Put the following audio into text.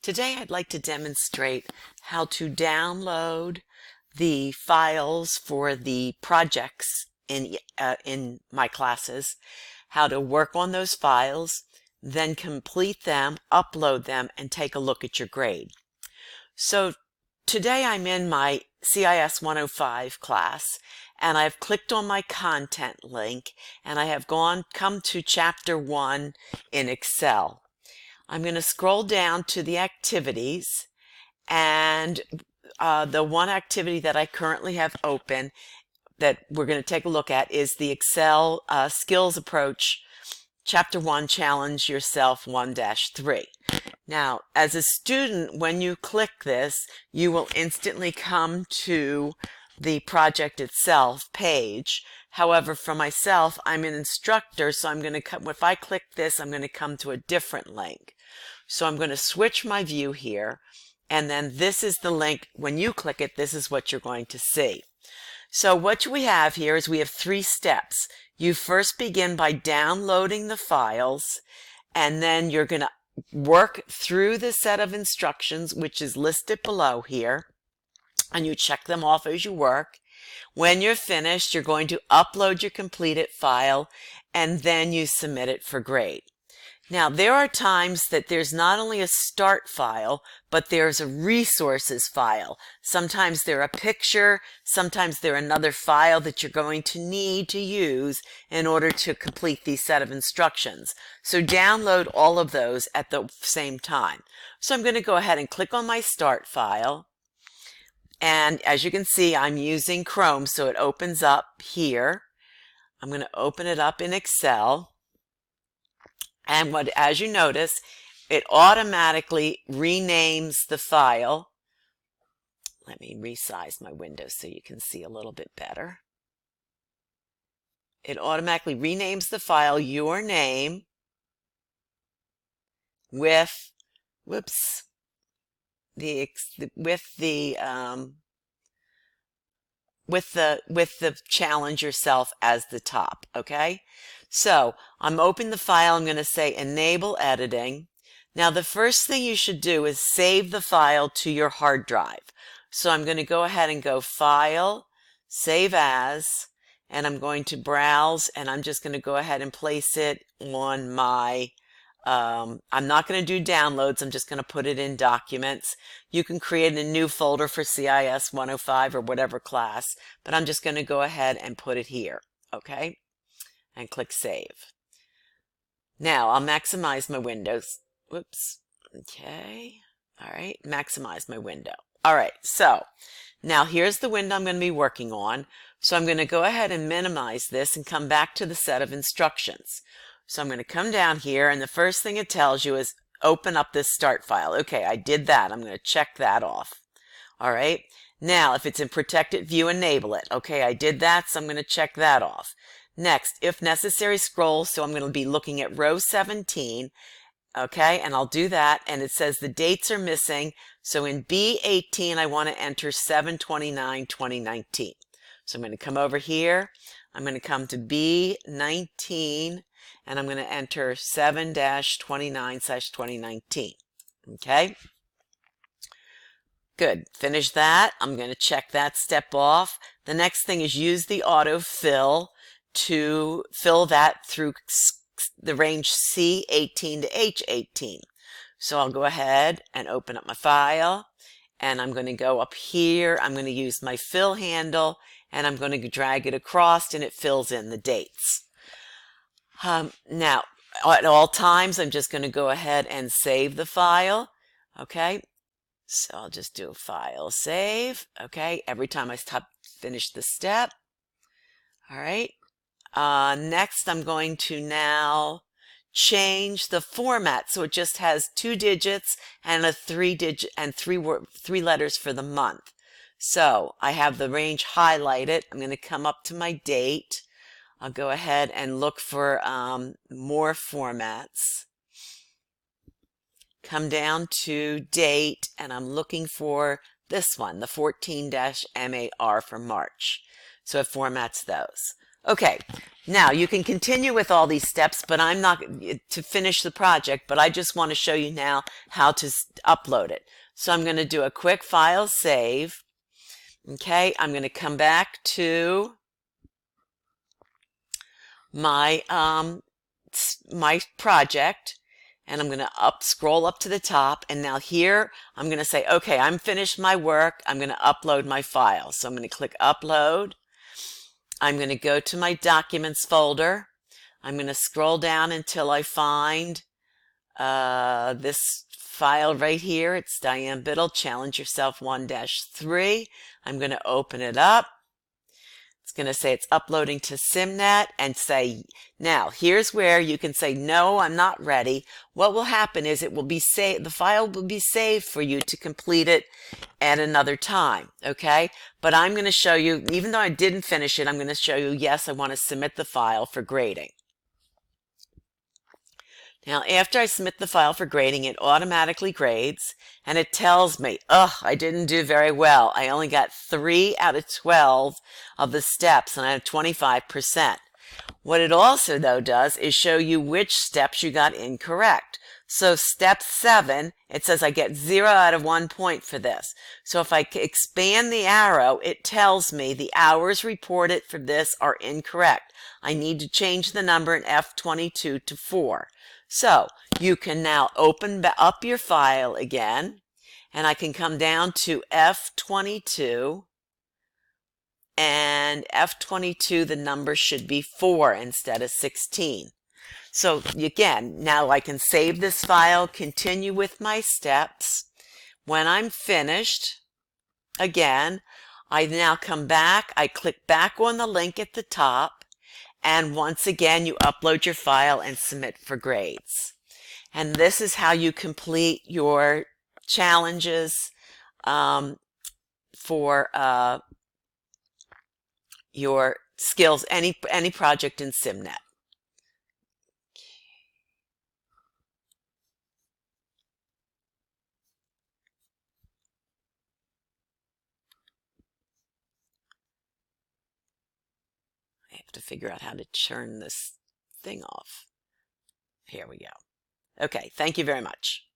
Today I'd like to demonstrate how to download the files for the projects in my classes, how to work on those files, then complete them, upload them, and take a look at your grade. So today I'm in my CIS 105 class, and I've clicked on my content link, and I have come to Chapter 1 in Excel. I'm going to scroll down to the activities, and the one activity that I currently have open that we're going to take a look at is the Excel Skills Approach Chapter 1 Challenge Yourself 1-3. Now, as a student, when you click this, you will instantly come to the project itself page. However, for myself, I'm an instructor, so I'm going to come, if I click this, I'm going to come to a different link. So I'm going to switch my view here, and then this is the link. When you click it, this is what you're going to see. So what we have here is we have 3 steps. You first begin by downloading the files, and then you're going to work through the set of instructions, which is listed below here, and you check them off as you work. When you're finished, you're going to upload your completed file, and then you submit it for grade. Now, there are times that there's not only a start file, but there's a resources file. Sometimes they're a picture, sometimes they're another file that you're going to need to use in order to complete the set of instructions. So download all of those at the same time. So I'm going to go ahead and click on my start file. And as you can see, I'm using Chrome, so it opens up here. I'm going to open it up in Excel. And as you notice, it automatically renames the file. Let me resize my window so you can see a little bit better. It automatically renames the file your name with, with the challenge yourself as the top, okay? So I'm opening the file. I'm going to say enable editing. Now the first thing you should do is save the file to your hard drive. So I'm going to go ahead and go File, Save As, and I'm going to browse, and I'm just going to go ahead and place it on my I'm not going to do downloads. I'm just going to put it in Documents. You can create a new folder for CIS 105 or whatever class, but I'm just going to go ahead and put it here, okay? And click Save. Now I'll maximize my windows. Whoops. Okay. All right. Maximize my window. All right. So now here's the window I'm going to be working on. So I'm going to go ahead and minimize this and come back to the set of instructions. So I'm going to come down here, and the first thing it tells you is open up this start file. Okay, I did that. I'm going to check that off. All right. Now, if it's in protected view, enable it. Okay, I did that, so I'm going to check that off. Next, if necessary, scroll. So I'm going to be looking at row 17. Okay, and I'll do that, and it says the dates are missing. So in B18, I want to enter 7/29/2019. So I'm going to come over here. I'm going to come to B19, and I'm going to enter 7-29/2019. Okay. Good. Finish that. I'm going to check that step off. The next thing is use the autofill to fill that through the range C18 to H18. So I'll go ahead and open up my file, and I'm going to go up here. I'm going to use my fill handle, and I'm going to drag it across, and it fills in the dates. Now, at all times, I'm just going to go ahead and save the file. Okay. So I'll just do a file save. Okay. Every time I finish the step. All right. Next, I'm going to now change the format so it just has 2 digits and a 3-digit and 3 letters for the month. So I have the range highlighted. I'm going to come up to my date. I'll go ahead and look for more formats. Come down to date, and I'm looking for this one, the 14-MAR for March. So it formats those. Okay, Now you can continue with all these steps, but I'm not to finish the project, but I just want to show you now how to upload it. So I'm going to do a quick file save. Okay, I'm going to come back to my my project, and I'm going to scroll up to the top, and now here I'm going to say, okay, I'm finished my work. I'm going to upload my file. So I'm going to click upload. I'm going to go to my documents folder. I'm going to scroll down until I find this file right here. It's Diane Biddle, Challenge Yourself 1-3. I'm going to open it up. It's going to say it's uploading to SIMnet, and say, now here's where you can say, no, I'm not ready. What will happen is it will be saved, the file will be saved for you to complete it at another time, okay? But I'm going to show you, even though I didn't finish it, I'm going to show you, yes, I want to submit the file for grading. Now, after I submit the file for grading, it automatically grades, and it tells me, I didn't do very well. I only got 3 out of 12 of the steps, and I have 25%. What it also, though, does is show you which steps you got incorrect. So step 7, it says I get 0 out of 1 point for this. So if I expand the arrow, it tells me the hours reported for this are incorrect. I need to change the number in F22 to 4. So you can now open up your file again, and I can come down to F22, and F22, the number should be 4 instead of 16. So again, now I can save this file, continue with my steps. When I'm finished, again, I now come back, I click back on the link at the top, and once again, you upload your file and submit for grades. And this is how you complete your challenges for your skills, any project in SIMnet. I have to figure out how to turn this thing off. Here we go. Okay, thank you very much.